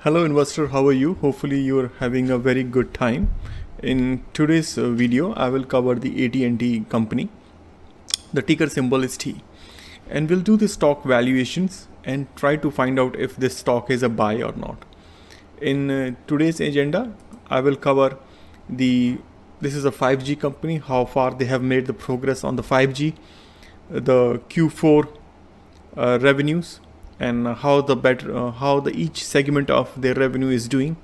Hello investor, how are you? Hopefully you're having a very good time. In today's video, I will cover the AT&T company. The ticker symbol is T. And we'll do the stock valuations and try to find out if this stock is a buy or not. In today's agenda, I will cover this is a 5G company, how far they have made the progress on the 5G, the Q4 revenues, and how the each segment of their revenue is doing.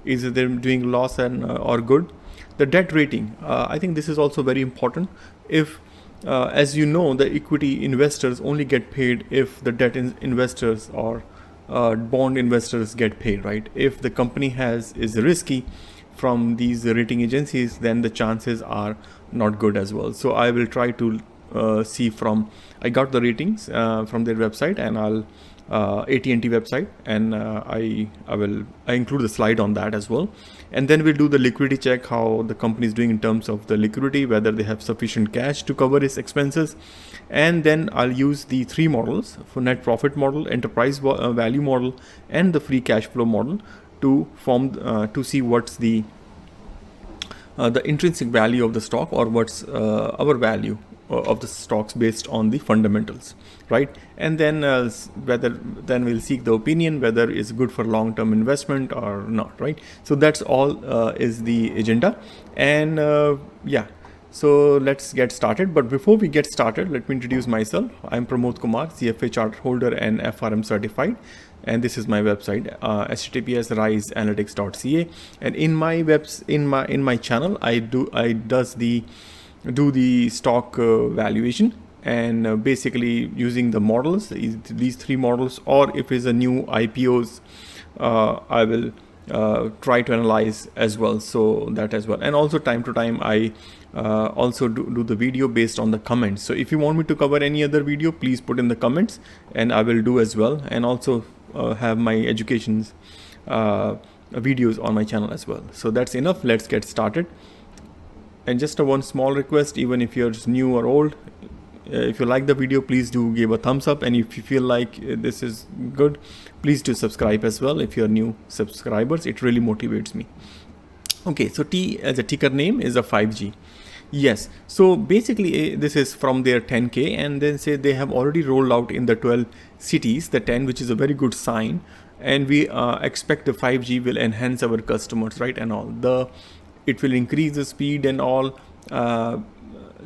Is they're doing loss and or good? The debt rating. I think this is also very important. If as you know, the equity investors only get paid if the debt investors or bond investors get paid, right? If the company is risky from these rating agencies, then the chances are not good as well. So I will try to see I got the ratings from their website, and I'll AT&T website, and I include the slide on that as well. And then we'll do the liquidity check, how the company is doing in terms of the liquidity, whether they have sufficient cash to cover its expenses. And then I'll use the three models for net profit model, enterprise value model, and the free cash flow model to form to see what's the intrinsic value of the stock, or what's our value of the stocks based on the fundamentals, right? And then then we'll seek the opinion whether it's good for long-term investment or not, right? So that's all is the agenda. And yeah, so let's get started. But before we get started, let me introduce myself. I'm Pramod Kumar, CFA charter holder and FRM certified, and this is my website, https://riseanalytics.ca. and in my channel I do the stock valuation, and basically using the models, these three models, or if it's a new IPOs, I will try to analyze as well. So that as well. And also time to time I also do the video based on the comments. So if you want me to cover any other video, please put in the comments and I will do as well. And also have my educations videos on my channel as well. So that's enough. Let's get started. And just one small request, even if you're new or old, if you like the video, please do give a thumbs up. And if you feel like this is good, please do subscribe as well. If you're new subscribers, it really motivates me. Okay, so T as a ticker name is a 5G. Yes, so basically this is from their 10K, and then say they have already rolled out in the 12 cities, the 10, which is a very good sign. And we expect the 5G will enhance our customers, right? And all it will increase the speed and all.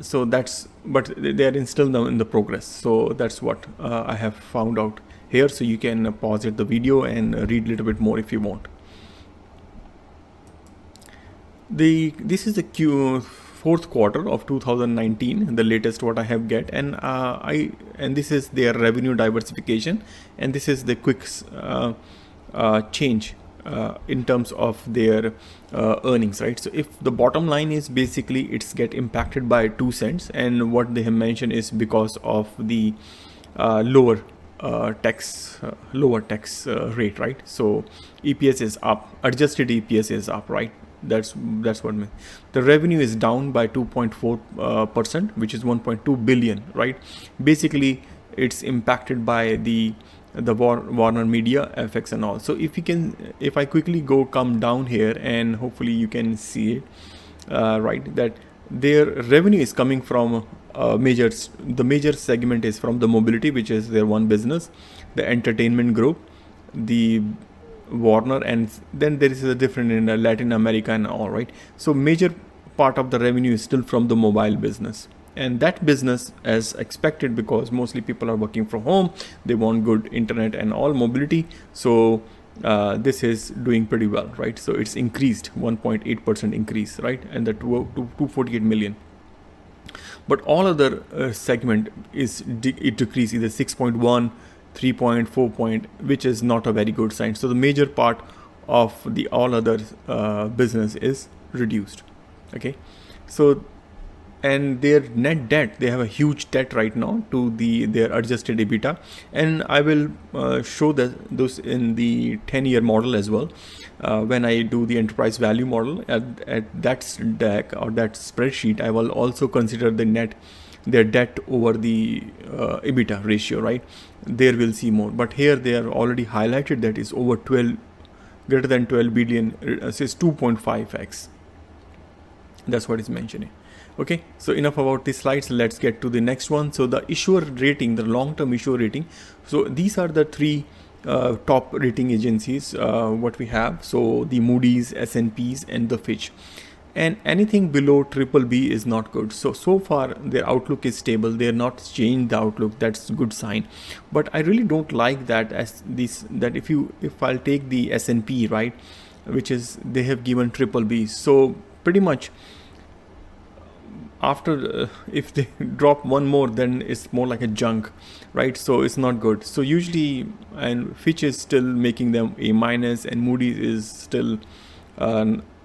So that's, but they are still in the progress. So that's what I have found out here. So you can pause the video and read a little bit more if you want. This is the fourth quarter of 2019, the latest what I have get, and this is their revenue diversification, and this is the quick change in terms of their earnings, right? So if the bottom line is basically it's get impacted by 2 cents, and what they have mentioned is because of the lower tax rate, right? So EPS is up, adjusted EPS is up, right? That's what means. The revenue is down by 2.4%, which is 1.2 billion, right? Basically it's impacted by the Warner Media FX and all. So if I quickly come down here, and hopefully you can see it, right, that their revenue is coming from the major segment is from the mobility, which is their one business, the entertainment group, the Warner, and then there is a different in Latin America and all, right? So major part of the revenue is still from the mobile business. And that business, as expected, because mostly people are working from home, they want good internet and all mobility. So this is doing pretty well, right? So it's increased 1.8% increase, right? And the 248 million. But all other segment it decreased either 6.1, 3.4 which is not a very good sign. So the major part of the all other business is reduced. Okay, so and their net debt, they have a huge debt right now to their adjusted EBITDA, and I will show those in the 10-year model as well. When I do the enterprise value model at that deck or that spreadsheet, I will also consider their debt over the EBITDA ratio, right? There we'll see more, but here they are already highlighted that is over 12 greater than 12 billion says 2.5x. That's what it's mentioning. Okay, so enough about these slides. Let's get to the next one. So the issuer rating, the long-term issuer rating. So these are the three top rating agencies what we have. So the Moodys, S&Ps, and the Fitch. And anything below BBB is not good. So far their outlook is stable. They're not changed the outlook. That's a good sign. But I really don't like that as this, that if I'll take the S&P, right, which is they have given BBB. So pretty much after if they drop one more, then it's more like a junk, right? So it's not good. So usually, and Fitch is still making them A minus, and Moody is still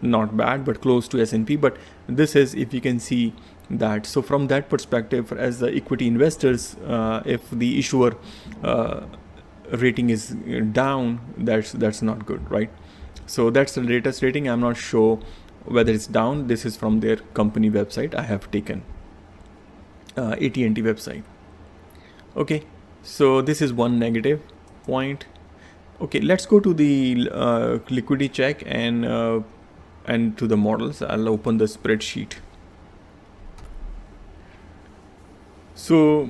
not bad but close to S&P. But this is, if you can see that, so from that perspective, as the equity investors, if the issuer rating is down, that's not good, right? So that's the latest rating. I'm not sure whether it's down. This is from their company website. I have taken AT&T website. Okay, so this is one negative point. Okay, let's go to the liquidity check and to the models. I'll open the spreadsheet. So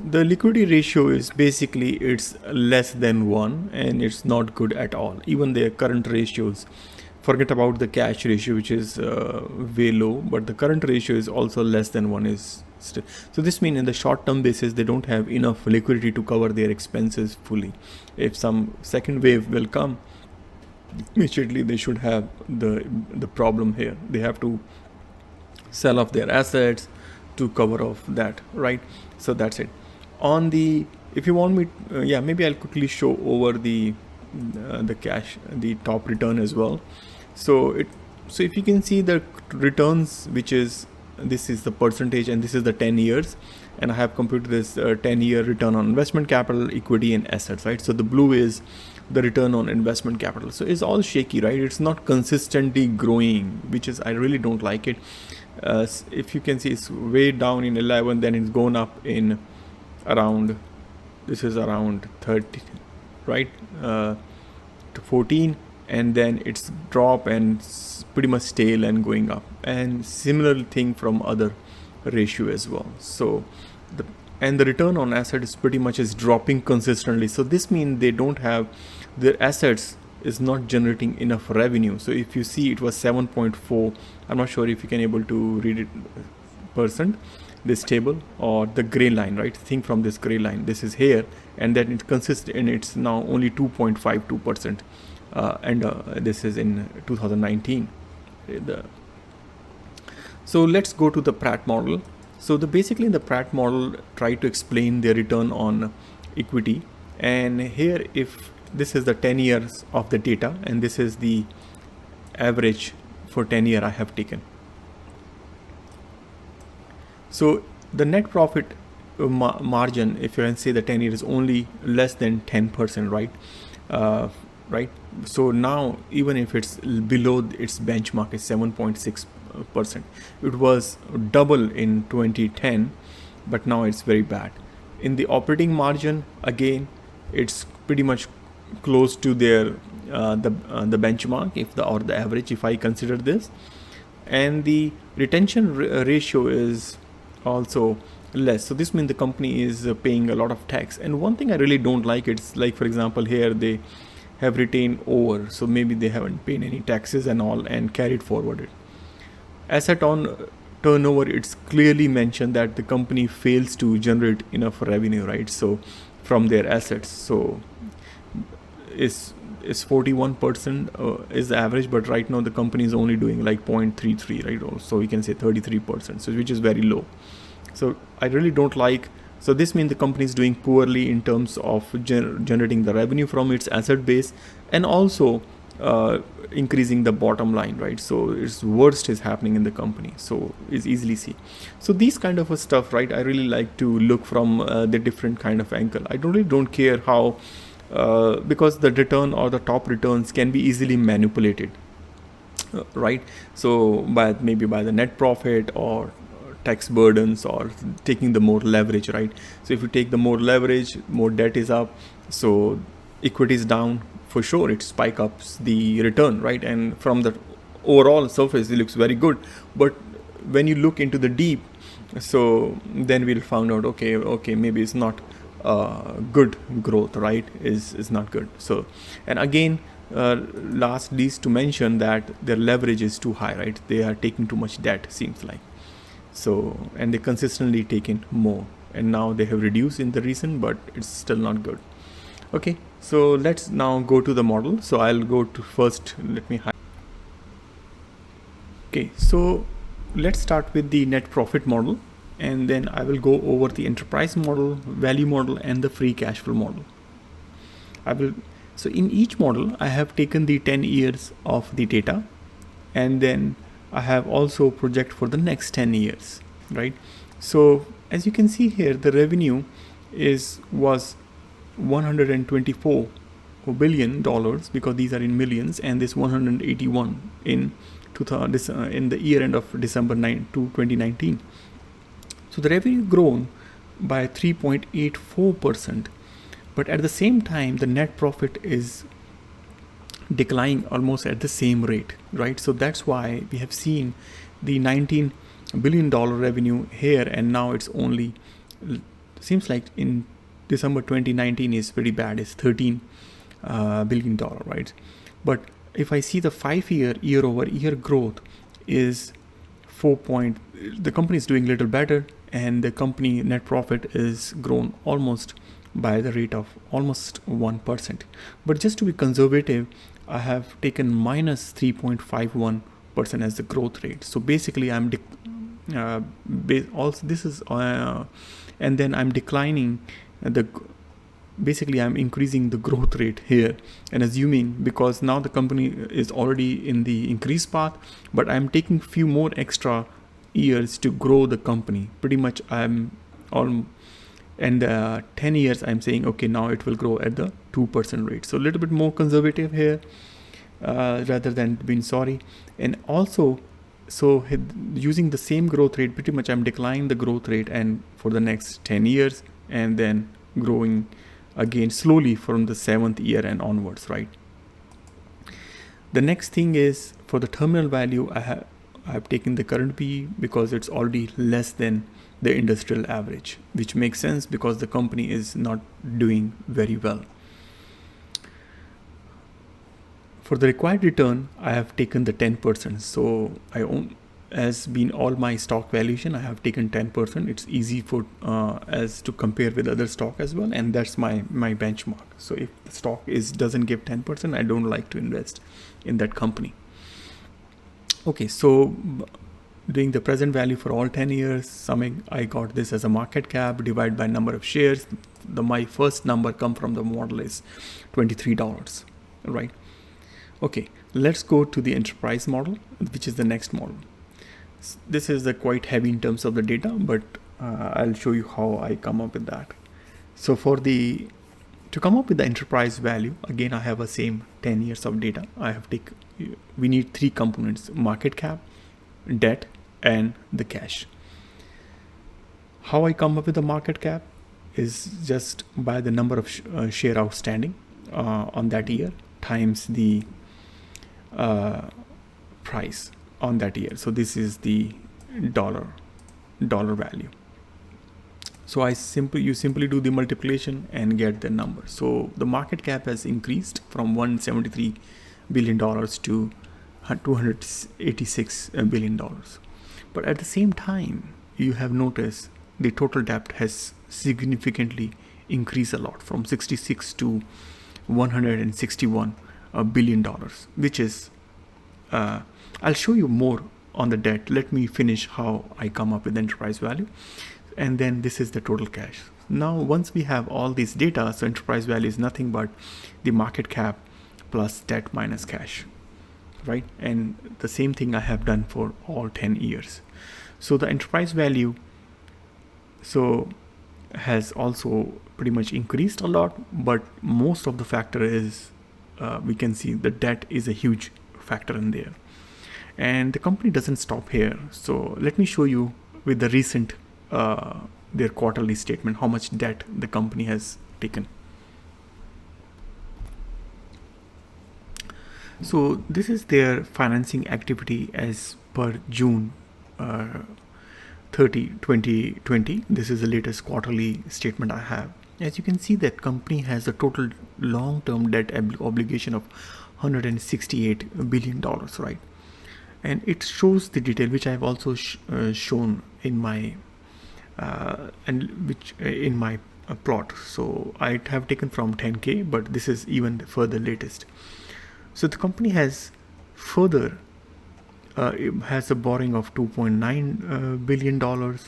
the liquidity ratio is basically, it's less than 1, and it's not good at all. Even their current ratios, forget about the cash ratio, which is way low, but the current ratio is also less than 1 is still. So this means in the short term basis, they don't have enough liquidity to cover their expenses fully. If some second wave will come, immediately they should have the problem here. They have to sell off their assets to cover off that, right? So that's it. On the, if you want me, maybe I'll quickly show over the cash, the top return as well. So if you can see the returns, which is, this is the percentage, and this is the 10 years, and I have computed this 10-year return on investment capital, equity, and assets, right? So the blue is the return on investment capital. So it's all shaky, right? It's not consistently growing, which is, I really don't like it. If you can see, it's way down in 11, then it's gone up in around, this is around 30, right, to 14, and then it's drop and pretty much stale and going up, and similar thing from other ratio as well. So the return on asset is pretty much is dropping consistently. So this means they don't have, their assets is not generating enough revenue. So if you see, it was 7.4. I'm not sure if you can able to read it percent, this table, or the gray line, right? Think from this gray line, this is here, and then it consists, and it's now only 2.52%, and this is in 2019. So let's go to the PRAT model. So basically the PRAT model try to explain their return on equity, and here, if this is the 10 years of the data, and this is the average for 10 year I have taken. So the net profit margin, if you can say the 10 year is only less than 10%, right? Right. So now, even if it's below its benchmark is 7.6%, it was double in 2010, but now it's very bad. In the operating margin, again, it's pretty much close to their the benchmark, or the average, if I consider this, and the retention ratio is also less. So this means the company is paying a lot of tax. And one thing I really don't like, it's like, for example, here they have retained over, so maybe they haven't paid any taxes and all and carried forward it. Asset on turnover, it's clearly mentioned that the company fails to generate enough revenue, right? So from their assets, so is 41% is the average, but right now the company is only doing like 0.33, right? So we can say 33%, so which is very low. So I really don't like. So this means the company is doing poorly in terms of generating the revenue from its asset base, and also increasing the bottom line, right? So its worst is happening in the company, so it's easily see. So these kind of stuff, right, I really like to look from the different kind of angle. I really don't care how, because the return or the top returns can be easily manipulated, right? So maybe by the net profit or tax burdens, or taking the more leverage, right? So if you take the more leverage, more debt is up, so equity is down for sure it spike ups the return, right? And from the overall surface it looks very good, but when you look into the deep, so then we'll find out, okay, maybe it's not good growth, right? Is not good. So, and again, last least to mention that their leverage is too high, right? They are taking too much debt, seems like. So, and they consistently taking more, and now they have reduced in the recent, but it's still not good. Okay, so let's now go to the model. So I'll go to first, let me hide. Okay, so let's start with the net profit model, and then I will go over the enterprise model, value model, and the free cash flow model. So in each model, I have taken the 10 years of the data, and then I have also project for the next 10 years, right? So as you can see here, the revenue was $124 billion because these are in millions, and this 181 in the year end of December 2019. So the revenue grown by 3.84%, but at the same time the net profit is declining almost at the same rate, right? So that's why we have seen the $19 billion revenue here, and now it's only, seems like in December 2019 is pretty bad, it's $13 billion, right? But if I see the 5-year year-over-year growth is the company is doing a little better, and the company net profit is grown almost by the rate of almost 1%. But just to be conservative, I have taken minus 3.51% as the growth rate. So basically I'm also this is and then I'm declining basically I'm increasing the growth rate here, and assuming, because now the company is already in the increase path, but I'm taking few more extra years to grow the company. Pretty much I'm all, and 10 years I'm saying, okay, now it will grow at the 2% rate. So a little bit more conservative here rather than being sorry. And also, so using the same growth rate, pretty much I'm declining the growth rate and for the next 10 years, and then growing again slowly from the 7th year and onwards, right? The next thing is for the terminal value, I have taken the current PE because it's already less than the industrial average, which makes sense because the company is not doing very well. For the required return, I have taken the 10%. So I own, as been all my stock valuation, I have taken 10%. It's easy for as to compare with other stock as well, and that's my benchmark. So if the stock doesn't give 10%, I don't like to invest in that company. Okay, so doing the present value for all 10 years, summing, I got this as a market cap divided by number of shares. My first number come from the model is $23, right? Okay, let's go to the enterprise model, which is the next model. This is quite heavy in terms of the data, but I'll show you how I come up with that. So to come up with the enterprise value, again, I have a same 10 years of data. We need 3 components: market cap, debt, and the cash. How I come up with the market cap is just by the number of share outstanding on that year times the price on that year. So this is the dollar value. So you simply do the multiplication and get the number. So the market cap has increased from $173 billion to $286 billion. But at the same time, you have noticed the total debt has significantly increased a lot, from 66 to $161 billion, which is I'll show you more on the debt. Let me finish how I come up with enterprise value, and then this is the total cash. Now once we have all this data, so enterprise value is nothing but the market cap plus debt minus cash, right? And the same thing I have done for all 10 years. So the enterprise value has also pretty much increased a lot, but most of the factor is we can see the debt is a huge factor in there, and the company doesn't stop here. So let me show you with the recent their quarterly statement how much debt the company has taken. So this is their financing activity as per June 30, 2020. This is the latest quarterly statement I have. As you can see, that company has a total long-term debt obligation of $168 billion, right? And it shows the detail which I've also shown in my plot. So I have taken from 10K, but this is even further latest. So the company has further has a borrowing of $2.9 billion.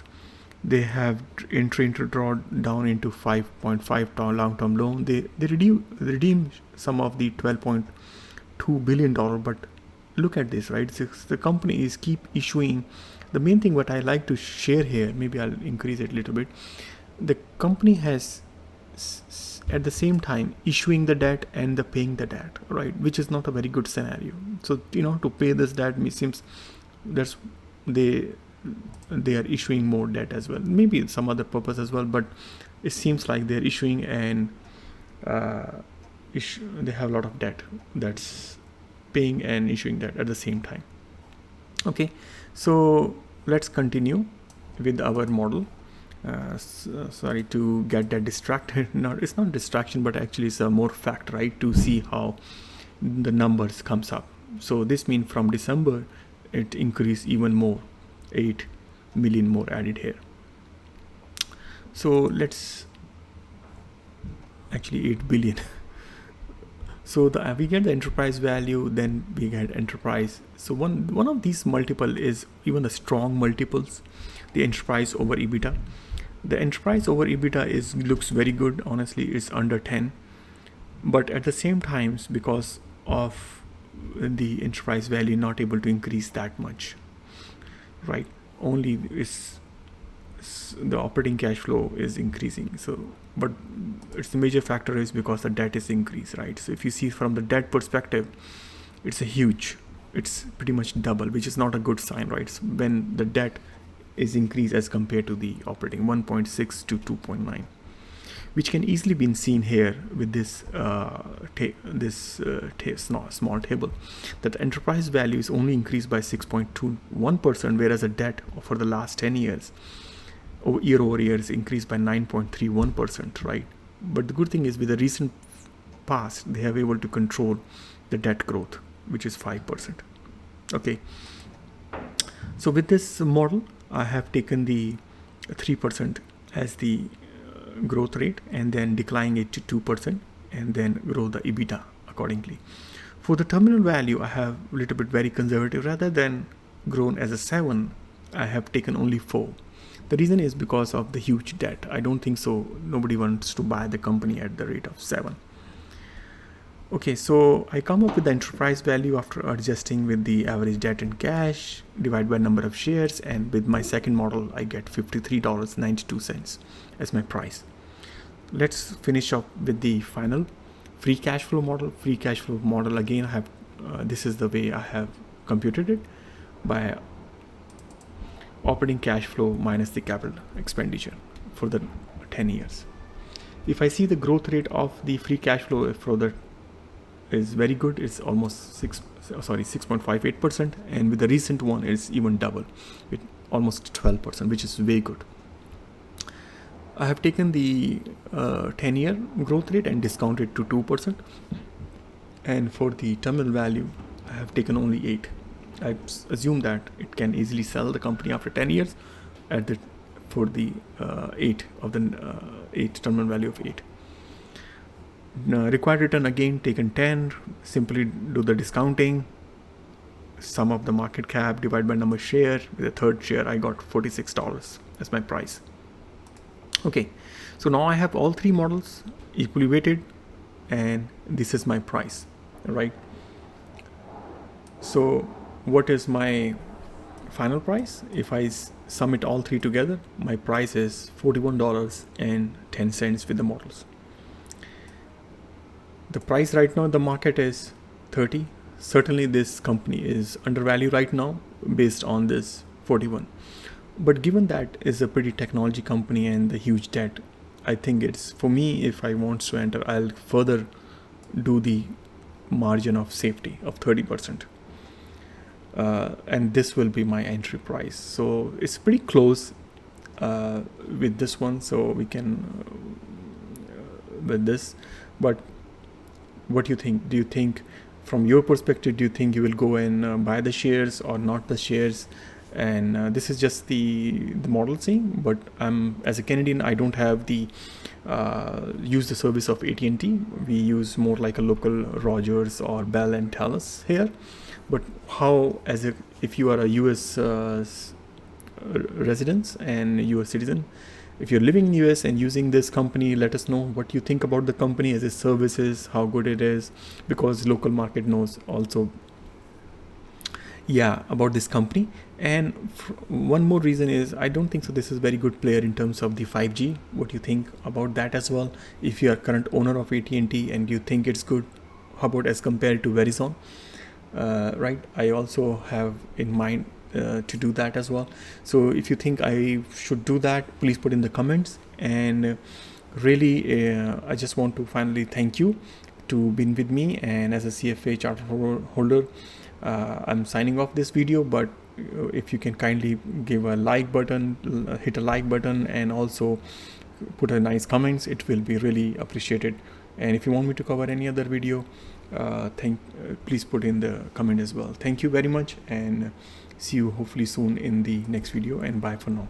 They have entry to draw down into 5.5 long-term loan. They redeem some of the $12.2 billion, but look at this, right? The company is keep issuing. The main thing what I like to share here, maybe I'll increase it a little bit. The company has at the same time issuing the debt and the paying the debt, right? Which is not a very good scenario. So to pay this debt, it seems that's they are issuing more debt as well. Maybe some other purpose as well, but it seems like they're issuing and they have a lot of debt that's paying and issuing debt at the same time. Okay, so let's continue with our model. Sorry to get that distracted. It's not distraction, but actually it's a more fact, right? To see how the numbers comes up. So this means from December, it increased even more, 8 million more added here. So let's actually 8 billion. So we get the enterprise value, then we get enterprise. So one of these multiple is even the strong multiples, the enterprise over EBITDA. The enterprise over EBITDA looks very good. Honestly, it's under 10. But at the same time, because of the enterprise value not able to increase that much, right? Only the operating cash flow is increasing. So, but it's the major factor is because the debt is increased, right? So if you see from the debt perspective, it's pretty much double, which is not a good sign, right? So when the debt is increased as compared to the operating 1.6 to 2.9, which can easily be seen here with this small table, that the enterprise value is only increased by 6.21%, whereas the debt for the last 10 years year over year is increased by 9.31%, right? But the good thing is with the recent past, they have able to control the debt growth, which is 5%. Okay, so with this model, I have taken the 3% as the growth rate and then declining it to 2% and then grow the EBITDA accordingly. For the terminal value, I have a little bit very conservative. Rather than grown as a 7, I have taken only 4. The reason is because of the huge debt. I don't think so. Nobody wants to buy the company at the rate of 7. Okay, so I come up with the enterprise value after adjusting with the average debt and cash divided by number of shares, and with my second model I get $53.92 as my price. Let's finish up with the final free cash flow model. Free cash flow model, again I have this is the way I have computed it, by operating cash flow minus the capital expenditure for the 10 years. If I see the growth rate of the free cash flow for the is very good. It's almost 6.58%, and with the recent one it's even double, with almost 12%, which is very good. I have taken the 10-year growth rate and discounted to 2%, and for the terminal value I have taken only 8. I assume that it can easily sell the company after 10 years for the 8 terminal value of 8. Required return again taken 10. Simply do the discounting, sum of the market cap divided by number of share. With the third share I got $46 as my price. Okay, so now I have all 3 models equally weighted, and this is my price, right? So what is my final price? If I sum it all 3 together, my price is $41.10 with the models. The price right now in the market is 30. Certainly this company is undervalued right now based on this 41. But given that is a pretty technology company and the huge debt, I think it's, for me, if I want to enter, I'll further do the margin of safety of 30%. And this will be my entry price. So it's pretty close with this one, so we can with this. But what do you think? Do you think, from your perspective, do you think you will go and buy the shares or not the shares? And this is just the model saying, but as a Canadian, I don't have the use the service of AT&T. We use more like a local Rogers or Bell and Telus here. But how, if you are a US resident and US citizen, if you're living in US and using this company, let us know what you think about the company as its services, how good it is, because local market knows also about this company. And one more reason is, I don't think so this is very good player in terms of the 5G. What do you think about that as well? If you are current owner of AT&T and you think it's good, how about as compared to Verizon? Right, I also have in mind to do that as well. So if you think I should do that, please put in the comments. And really, I just want to finally thank you to being with me, and as a CFA charter holder, I'm signing off this video. But if you can kindly give a like button, hit a like button, and also put a nice comments, it will be really appreciated. And if you want me to cover any other video, please put in the comment as well. Thank you very much, and see you hopefully soon in the next video, and bye for now.